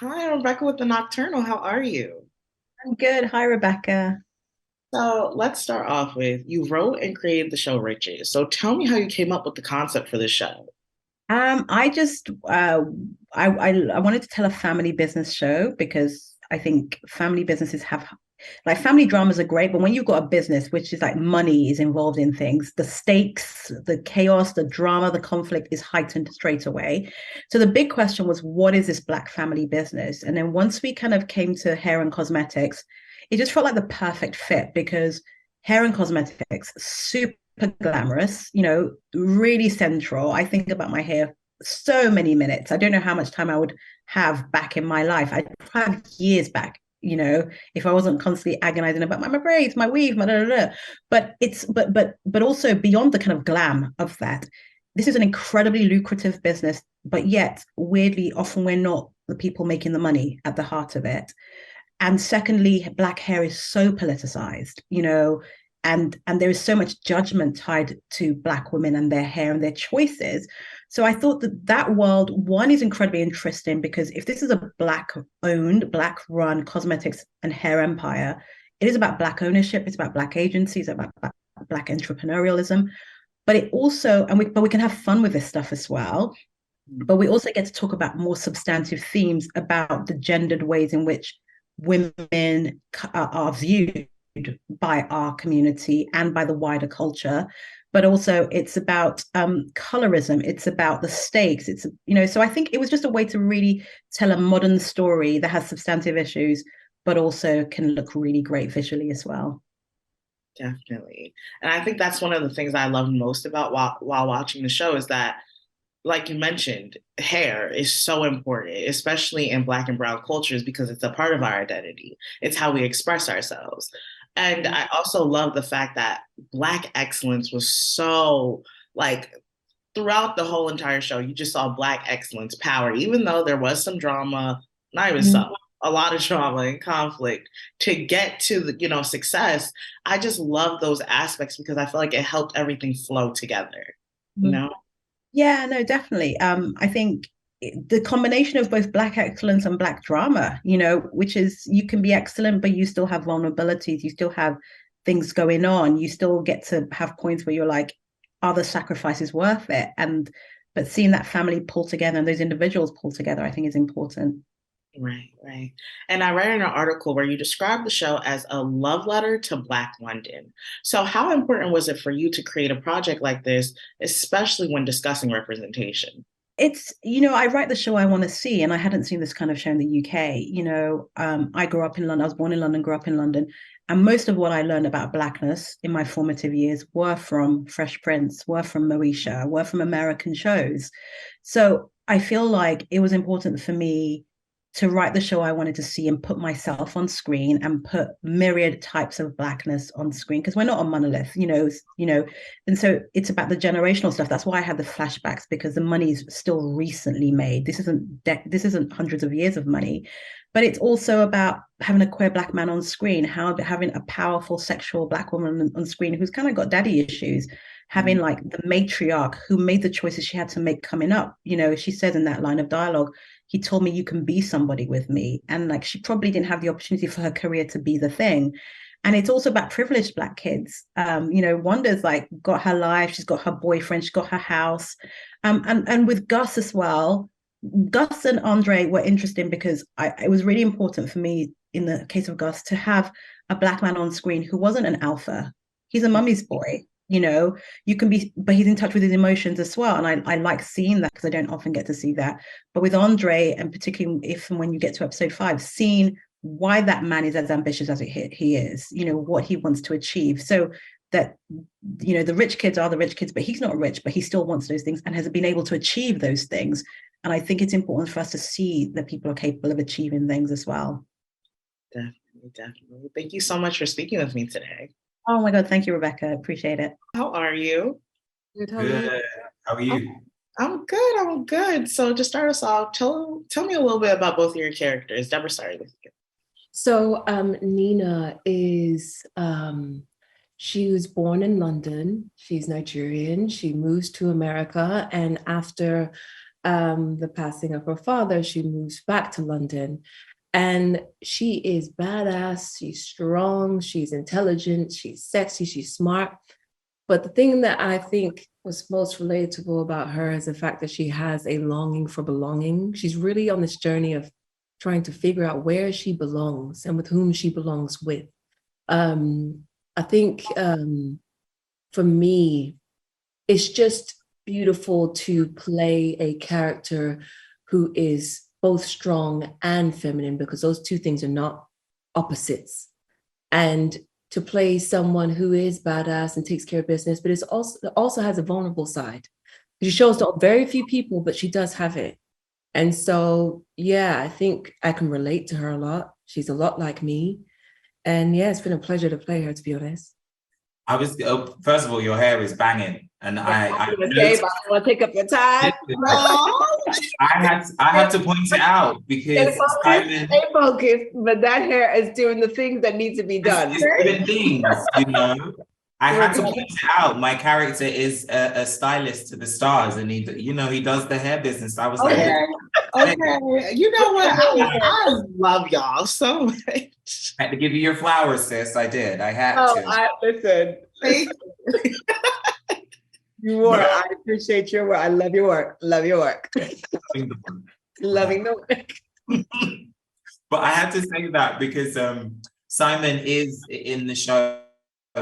Hi, I'm Rebecca with the Nocturnal. How are you? I'm good. Hi, Rebecca. So let's start off with you wrote and created the show Riches. So tell me how you came up with the concept for the show. I just I wanted to tell a family business show because I think family businesses have like family dramas are great, but when you've got a business which is like money is involved in things, the stakes, the chaos, the drama, the conflict is heightened straight away. So the big question was, what is this Black family business? And then once we kind of came to hair and cosmetics, it just felt like the perfect fit because hair and cosmetics, super glamorous, really central. I think about my hair so many minutes. I don't know how much time I would have back in my life. I'd have years back, if I wasn't constantly agonizing about my braids, my weave, my da, da, da. But it's but also beyond the kind of glam of that, this is an incredibly lucrative business, but yet weirdly, often we're not the people making the money at the heart of it. And secondly, Black hair is so politicized, and there is so much judgment tied to Black women and their hair and their choices. So I thought that world, one, is incredibly interesting because if this is a Black owned, Black run cosmetics and hair empire, it is about Black ownership, it's about Black agencies, it's about Black entrepreneurialism. But it also, but we can have fun with this stuff as well. But we also get to talk about more substantive themes about the gendered ways in which women are viewed by our community and by the wider culture. But also it's about colorism, it's about the stakes, so I think it was just a way to really tell a modern story that has substantive issues but also can look really great visually as well. Definitely. And I think that's one of the things I love most about while watching the show is that, like you mentioned, hair is so important, especially in Black and Brown cultures, because it's a part of our identity. It's how we express ourselves. And I also love the fact that Black excellence was so, like, throughout the whole entire show, you just saw Black excellence power, even though there was some drama, not even some, a lot of drama and conflict to get to the success. I just love those aspects because I feel like it helped everything flow together, you Mm-hmm. know? Yeah, no, definitely. I think the combination of both Black excellence and Black drama, which is you can be excellent, but you still have vulnerabilities, you still have things going on, you still get to have points where you're like, are the sacrifices worth it? But seeing that family pull together and those individuals pull together, I think is important. Right, right. And I read in an article where you described the show as a love letter to Black London. So, how important was it for you to create a project like this, especially when discussing representation? I write the show I want to see, and I hadn't seen this kind of show in the UK. I grew up in London, I was born in London, grew up in London. And most of what I learned about Blackness in my formative years were from Fresh Prince, were from Moesha, were from American shows. So I feel like it was important for me to write the show I wanted to see and put myself on screen and put myriad types of Blackness on screen because we're not a monolith, and so it's about the generational stuff. That's why I had the flashbacks because the money's still recently made. This isn't hundreds of years of money, but it's also about having a queer Black man on screen, how having a powerful sexual Black woman on screen who's kind of got daddy issues, having like the matriarch who made the choices she had to make coming up. She says in that line of dialogue, he told me you can be somebody with me. And like she probably didn't have the opportunity for her career to be the thing. And it's also about privileged Black kids. Wanda's like got her life, she's got her boyfriend, she's got her house. And with Gus as well, Gus and Andre were interesting because it was really important for me in the case of Gus to have a Black man on screen who wasn't an alpha. He's a mummy's boy. You can be, but he's in touch with his emotions as well. And I like seeing that because I don't often get to see that. But with Andre, and particularly if and when you get to episode 5, seeing why that man is as ambitious as he is, what he wants to achieve. So that, the rich kids are the rich kids, but he's not rich, but he still wants those things and has been able to achieve those things. And I think it's important for us to see that people are capable of achieving things as well. Definitely, definitely. Thank you so much for speaking with me today. Oh my God, thank you, Rebecca. I appreciate it. How are you? Good, how are you? Good. How are I'm, you? I'm good. I'm good. So to start us off, tell me a little bit about both of your characters. Deborah, started with you. So Nina is she was born in London. She's Nigerian. She moves to America, and after the passing of her father, she moves back to London. And she is badass, she's strong, she's intelligent, she's sexy, she's smart. But the thing that I think was most relatable about her is the fact that she has a longing for belonging. She's really on this journey of trying to figure out where she belongs and with whom she belongs with. I think for me, it's just beautiful to play a character who is both strong and feminine, because those two things are not opposites. And to play someone who is badass and takes care of business, but it also has a vulnerable side. She shows to very few people, but she does have it. And so, yeah, I think I can relate to her a lot. She's a lot like me. And yeah, it's been a pleasure to play her, to be honest. I was first of all, your hair is banging, and I want to take up your time. I had to point it out because Simon, stay focused, but that hair is doing the things that need to be done. It's doing things, you know. I had to point it out. My character is a stylist to the stars, and he does the hair business. I was like, okay, you know what? I love y'all so much. I had to give you your flowers, sis. I did. I had to. Listen. You are. I appreciate your work. I love your work. Love your work. Loving the work. But I had to say that because Simon is in the show.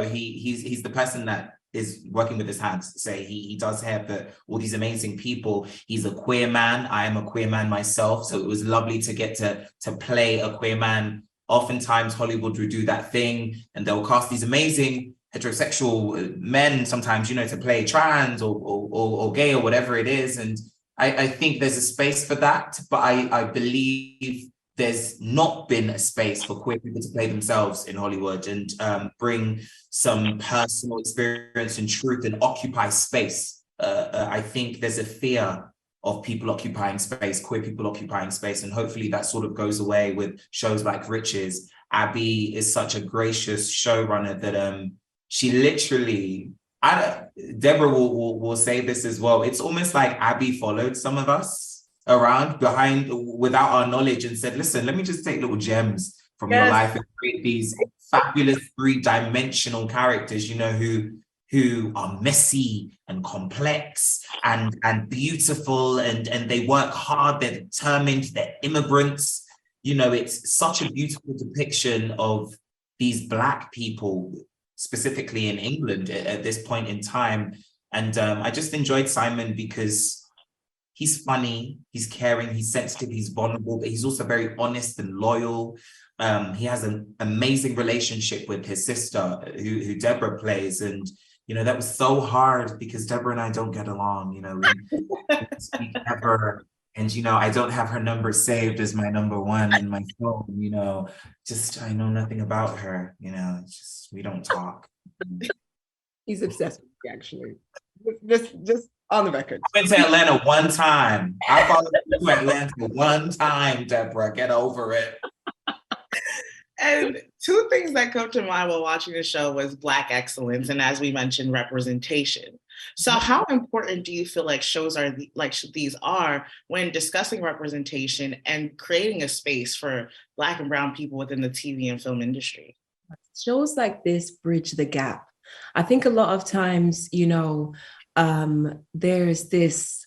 He's the person that is working with his hands. Say he does hair for all these amazing people. He's a queer man. I am a queer man myself, so it was lovely to get to play a queer man. Oftentimes Hollywood will do that thing, and they'll cast these amazing heterosexual men sometimes, to play trans or gay or whatever it is. And I think there's a space for that, but I believe there's not been a space for queer people to play themselves in Hollywood and bring some personal experience and truth and occupy space. I think there's a fear of people occupying space, queer people occupying space, and hopefully that sort of goes away with shows like Riches. Abby is such a gracious showrunner that she literally, Deborah will say this as well. It's almost like Abby followed some of us around behind without our knowledge and said, listen, let me just take little gems from your life and create these fabulous three-dimensional characters, who are messy and complex and beautiful and they work hard, they're determined, they're immigrants. It's such a beautiful depiction of these Black people, specifically in England at this point in time. And I just enjoyed Simon because he's funny, he's caring, he's sensitive, he's vulnerable, but he's also very honest and loyal. He has an amazing relationship with his sister, who Deborah plays. And, that was so hard because Deborah and I don't get along, we don't speak ever. And, I don't have her number saved as my number one in my phone, I know nothing about her, we don't talk. He's obsessed with me, actually. Just on the record. I went to Atlanta one time. I followed you to Atlanta one time, Deborah. Get over it. And two things that come to mind while watching the show was Black excellence and, as we mentioned, representation. So how important do you feel like shows like these are when discussing representation and creating a space for Black and brown people within the TV and film industry? Shows like this bridge the gap. I think a lot of times, there's this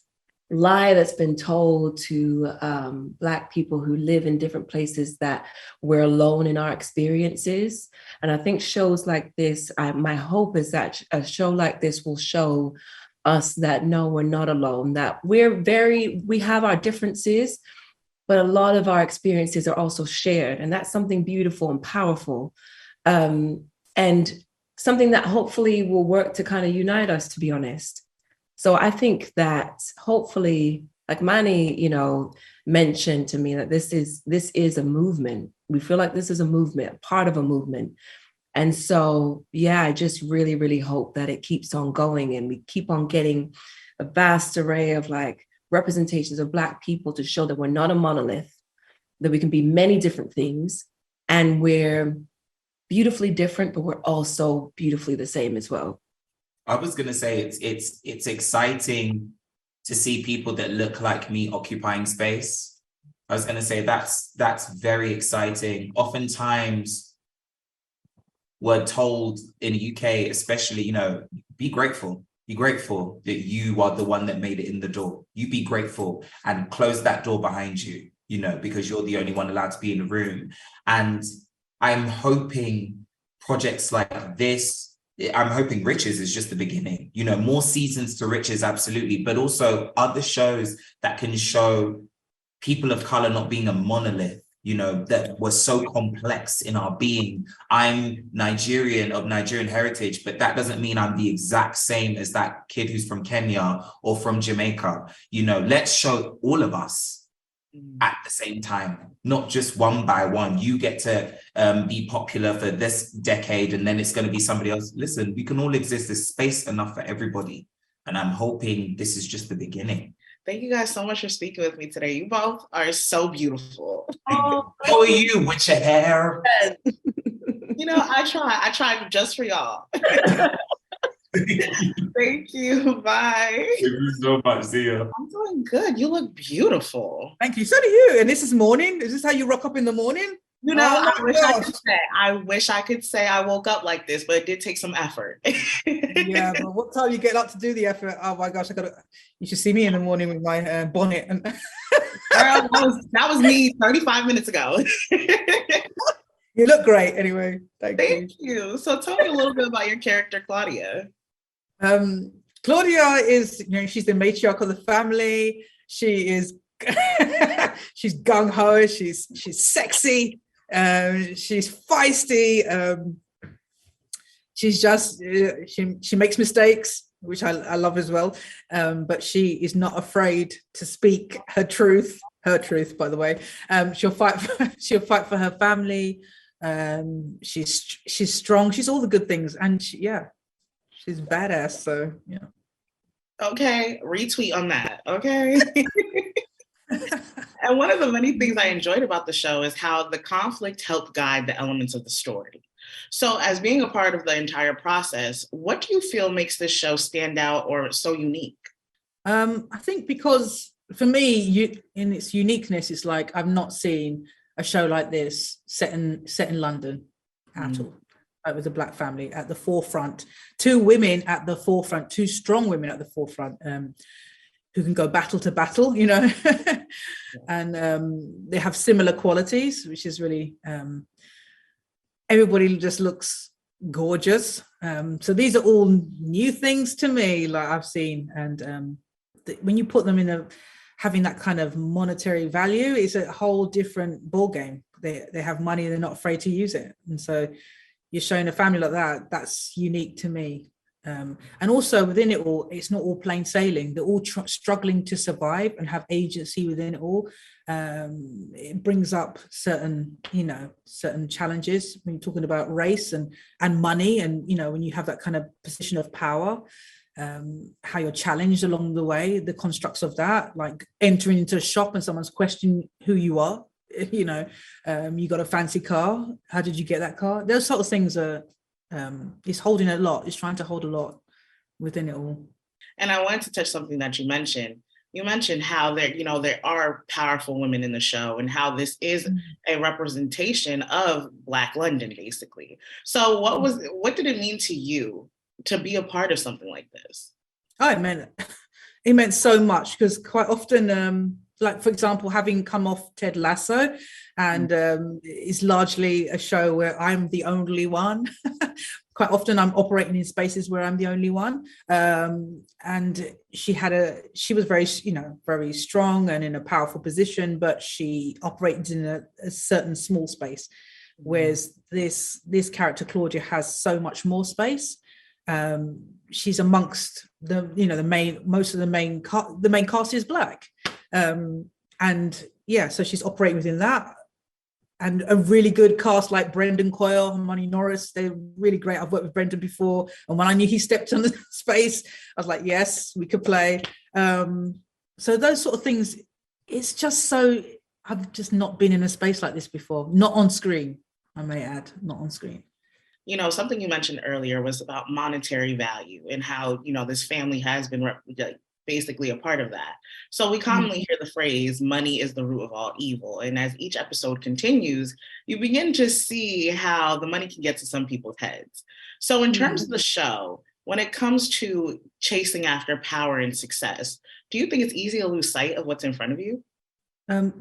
lie that's been told to Black people who live in different places that we're alone in our experiences. And I think shows like this, my hope is that a show like this will show us that no, we're not alone, that we have our differences, but a lot of our experiences are also shared. And that's something beautiful and powerful. And something that hopefully will work to kind of unite us, to be honest. So I think that hopefully, like Manny, mentioned to me that this is a movement. We feel like this is a movement, part of a movement. And so, yeah, I just really, really hope that it keeps on going and we keep on getting a vast array of representations of Black people to show that we're not a monolith, that we can be many different things, and we're beautifully different, but we're also beautifully the same as well. I was going to say it's exciting to see people that look like me occupying space. I was going to say that's very exciting. Oftentimes, we're told in the UK, especially, be grateful. Be grateful that you are the one that made it in the door. You be grateful and close that door behind you, because you're the only one allowed to be in the room. And I'm hoping projects like this, I'm hoping Riches is just the beginning, more seasons to Riches, absolutely, but also other shows that can show people of color not being a monolith, that was so complex in our being. I'm Nigerian of Nigerian heritage, but that doesn't mean I'm the exact same as that kid who's from Kenya or from Jamaica. Let's show all of us at the same time, not just one by one. You get to be popular for this decade, and then it's going to be somebody else. Listen, we can all exist. There's space enough for everybody. And I'm hoping this is just the beginning. Thank you guys so much for speaking with me today. You both are so beautiful. Oh, how are you with your hair? I tried just for y'all. Thank you. Bye. Thank you so much. See ya. I'm doing good. You look beautiful. Thank you. So do you. And this is morning. Is this how you rock up in the morning? I wish I could say I woke up like this, but it did take some effort. Yeah, but what time you get up to do the effort? Oh my gosh, you should see me in the morning with my bonnet. And Girl, that was me 35 minutes ago. You look great anyway. Thank you. So tell me a little bit about your character, Claudia. Claudia is, she's the matriarch of the family. She is, she's gung-ho, she's sexy, she's feisty. She's just, she makes mistakes, which I love as well. But she is not afraid to speak her truth, by the way. She'll fight for her family. She's strong. She's all the good things. And she's badass. So, yeah. Okay. Retweet on that. Okay. And one of the many things I enjoyed about the show is how the conflict helped guide the elements of the story. So as being a part of the entire process, what do you feel makes this show stand out or so unique? I think because for me, in its uniqueness, it's like I've not seen a show like this set in London at all. With a Black family at the forefront, two women at the forefront, two strong women at the forefront, who can go battle to battle, and they have similar qualities, which is really, everybody just looks gorgeous. So these are all new things to me, like I've seen, and when you put them in having that kind of monetary value, it's a whole different ball game. They have money, they're not afraid to use it, and so you're showing a family like that. That's unique to me. And also within it all, it's not all plain sailing. They're all struggling to survive and have agency within it all. It brings up certain challenges when you're talking about race and money, and when you have that kind of position of power, how you're challenged along the way, the constructs of that, like entering into a shop and someone's questioning who you are. You got a fancy car. How did you get that car? Those sort of things are. It's holding a lot. It's trying to hold a lot within it all. And I wanted to touch something that you mentioned. You mentioned how there are powerful women in the show, and how this is a representation of Black London, basically. So what did it mean to you to be a part of something like this? Oh, it meant so much, because quite often, like, for example, having come off Ted Lasso, and it's largely a show where I'm the only one. Quite often I'm operating in spaces where I'm the only one. And she was very, very strong and in a powerful position, but she operated in a certain small space. Whereas this character, Claudia, has so much more space. She's amongst the main cast is Black. So she's operating within that, and a really good cast like Brendan Coyle, Imani Norris, they're really great. I've worked with Brendan before, and when I knew he stepped on the space, I was like, yes, we could play. So those sort of things, it's just so, I've just not been in a space like this before, not on screen, I may add, not on screen. Something you mentioned earlier was about monetary value, and how, this family has been basically a part of that. So we commonly hear the phrase, money is the root of all evil. And as each episode continues, you begin to see how the money can get to some people's heads. So in terms of the show, when it comes to chasing after power and success, do you think it's easy to lose sight of what's in front of you?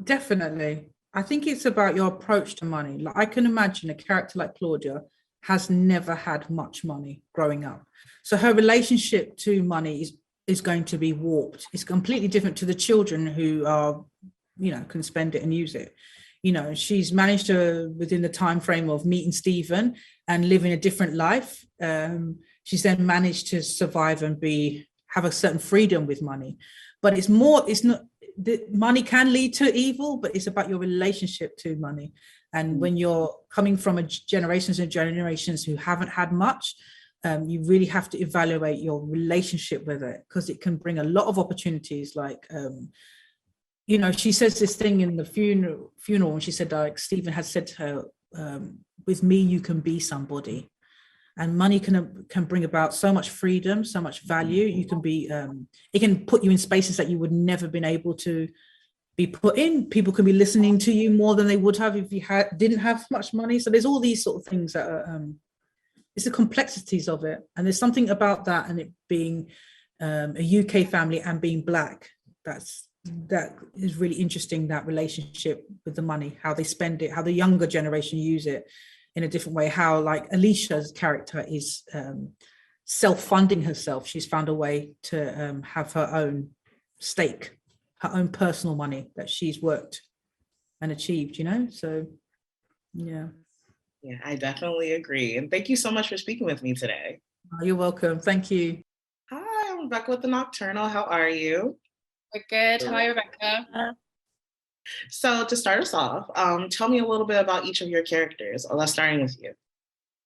Definitely. I think it's about your approach to money. Like, I can imagine a character like Claudia has never had much money growing up. So her relationship to money is going to be warped. It's completely different to the children who are, can spend it and use it. She's managed to, within the time frame of meeting Stephen and living a different life, she's then managed to survive and have a certain freedom with money. But it's not, the money can lead to evil, but it's about your relationship to money. And when you're coming from generations and generations who haven't had much, you really have to evaluate your relationship with it, because it can bring a lot of opportunities. Like, she says this thing in the funeral, and she said, like, Stephen had said to her, with me, you can be somebody. And money can bring about so much freedom, so much value. You can be, it can put you in spaces that you would never been able to be put in. People can be listening to you more than they would have if you didn't have much money. So there's all these sort of things that are, it's the complexities of it. And there's something about that, and it being a UK family and being Black, that is really interesting, that relationship with the money, how they spend it, how the younger generation use it in a different way, how, like, Alicia's character is self-funding herself. She's found a way to have her own stake, her own personal money that she's worked and achieved, so yeah. Yeah, I definitely agree. And thank you so much for speaking with me today. You're welcome. Thank you. Hi, I'm Rebecca with The Nocturnal. How are you? We're good. Hi, Rebecca. So to start us off, tell me a little bit about each of your characters. Let's starting with you.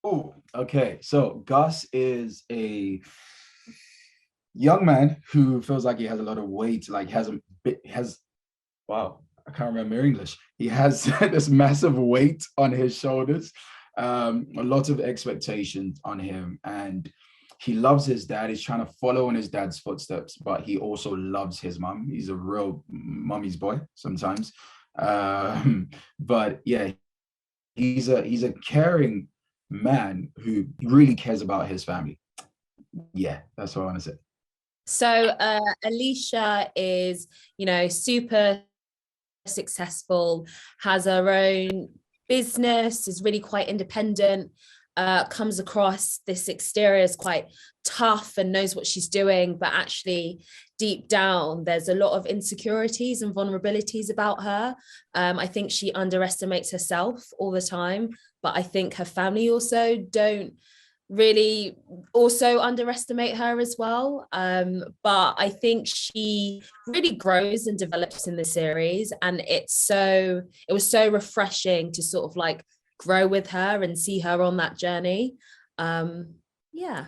Oh, okay. So Gus is a young man who feels like he has a lot of weight, like wow, I can't remember English. He has this massive weight on his shoulders, a lot of expectations on him, and he loves his dad. He's trying to follow in his dad's footsteps, but he also loves his mom. He's a real mommy's boy sometimes. But yeah, he's a caring man who really cares about his family. Yeah, that's what I want to say. So Alicia is, super successful, has her own business, is really quite independent, comes across this exterior as quite tough and knows what she's doing, but actually deep down there's a lot of insecurities and vulnerabilities about her. I think she underestimates herself all the time, but I think her family also don't really also underestimate her as well. But I think she really grows and develops in the series, and it was so refreshing to sort of like grow with her and see her on that journey. Yeah.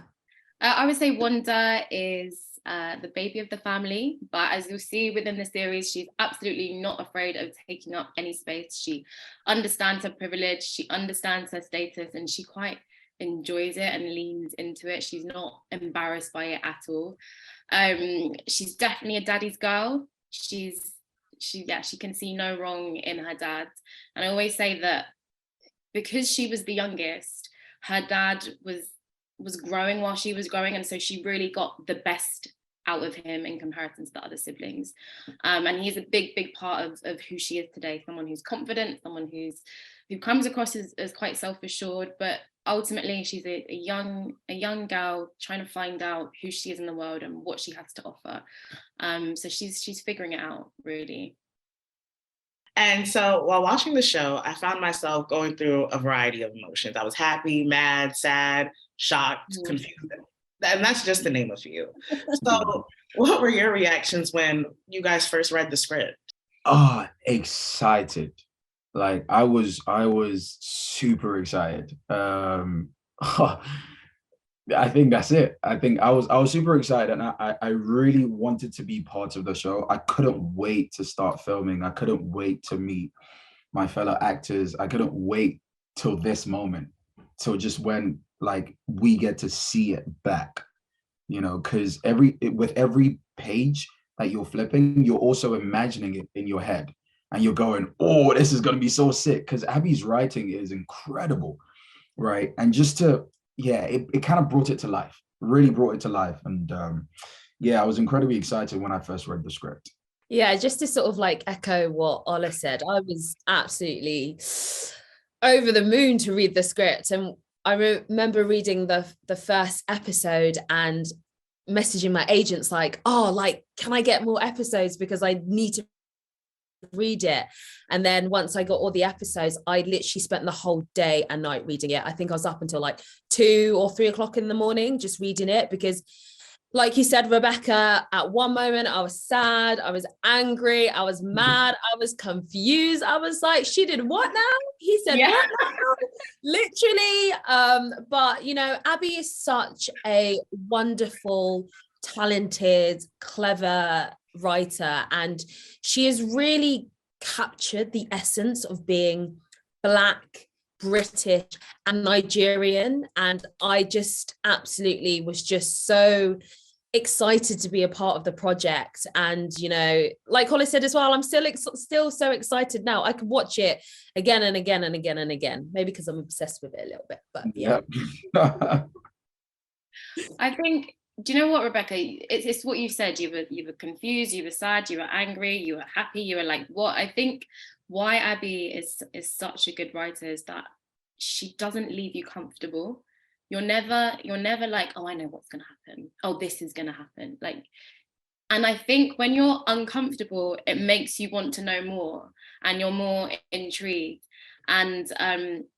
I would say Wanda is the baby of the family, but as you'll see within the series, she's absolutely not afraid of taking up any space. She understands her privilege, she understands her status, and she quite enjoys it and leans into it. She's not embarrassed by it at all. She's definitely a daddy's girl. She can see no wrong in her dad. And I always say that because she was the youngest, her dad was growing while she was growing, and so she really got the best out of him in comparison to the other siblings. And he's a big part of who she is today, someone who's confident, someone who comes across as quite self-assured, but ultimately she's a young girl trying to find out who she is in the world and what she has to offer. So she's figuring it out, really. And so while watching the show, I found myself going through a variety of emotions. I was happy, mad, sad, shocked, confused. And that's just to name a few. So what were your reactions when you guys first read the script? Oh, excited. Like I was super excited. I think that's it. I think I was super excited, and I really wanted to be part of the show. I couldn't wait to start filming. I couldn't wait to meet my fellow actors. I couldn't wait till this moment, till just when like we get to see it back. you know, because with every page that you're flipping, you're also imagining it in your head. And you're going, oh, this is going to be so sick. Because Abby's writing is incredible, right? And just to, yeah, it kind of brought it to life, really brought it to life. And yeah, I was incredibly excited when I first read the script. Yeah, just to sort of like echo what Ola said, I was absolutely over the moon to read the script. And I remember reading the first episode and messaging my agents like, oh, like, can I get more episodes? Because I need to read it. And then once I got all the episodes, I literally spent the whole day and night reading it. I think I was up until like 2 or 3 o'clock in the morning just reading it, because like you said, Rebecca, at one moment I was sad, I was angry, I was mad, I was confused. I was like, she did what now? He said what now? Literally. But you know, Abby is such a wonderful, talented, clever writer, and she has really captured the essence of being Black, British and Nigerian. And I just absolutely was just so excited to be a part of the project. And you know, like Holly said as well, I'm still so excited now. I could watch it again and again and again and again, maybe because I'm obsessed with it a little bit, but yeah. I think, do you know what, Rebecca? It's what you said. You were confused, you were sad, you were angry, you were happy, you were like, what? I think why Abby is such a good writer is that she doesn't leave you comfortable. You're never like, oh, I know what's gonna happen. Oh, this is gonna happen. Like, and I think when you're uncomfortable, it makes you want to know more, and you're more intrigued, and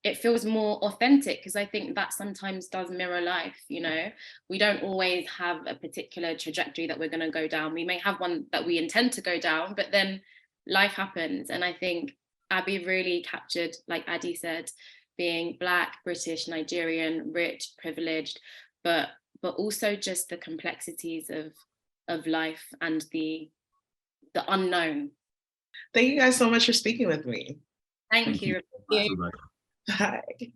it feels more authentic, because I think that sometimes does mirror life. You know, we don't always have a particular trajectory that we're going to go down. We may have one that we intend to go down, but then life happens. And I think Abby really captured, like Adi said, being Black, British, Nigerian, rich, privileged, but also just the complexities of life and the unknown. Thank you guys so much for speaking with me. Thank you. Thank you. Bye.